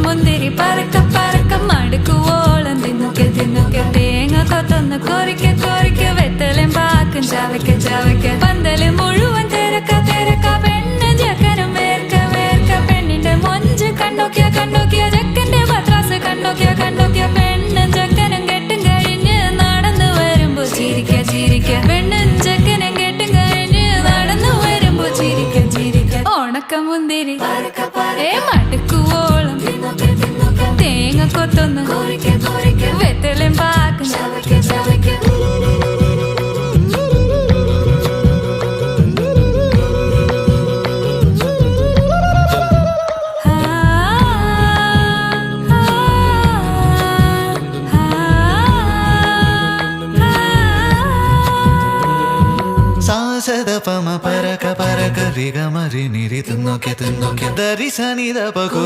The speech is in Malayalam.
മുന്തിരി പറക്ക പറക്ക മടുക്കുവോളം തിന്നൊക്കെ തിന്നൊക്കെ തേങ്ങ കൊത്തൊന്ന് കൊറിക്ക കൊറിക്ക വെത്തലും പാക്കും ചവയ്ക്ക ചവയ്ക്ക പന്തല് മുഴുവൻ തിരക്ക തിരക്ക പെണ്ണ് ചെക്കനും വേർക്ക വേർക്ക പെണ്ണിന്റെ മൊഞ്ച് കണ്ടോക്കിയ കണ്ടോക്കിയ ചെക്കന്റെ പത്രാസ് കണ്ടോക്കിയ കണ്ടോക്കിയ പെണ്ണും ചെക്കനും കെട്ടും കഴിഞ്ഞ് നടന്നു വരുമ്പോ ചിരിക്ക ചിരിക്ക പെണ്ണും ചെക്കനും കെട്ടും കഴിഞ്ഞ് നടന്നു വരുമ്പോ ചിരിക്ക ചിരിക്ക ഉണക്കമുന്തിരി മടുക്കുവോളം തേങ്ങ കൊത്തൊന്ന് വെത്തലും പാക്കും സാസദപമ പരക പരക റിഗമരി നിരി തിന്നൊക്കെ തിന്നൊക്കെ ദരിസനിദ പകു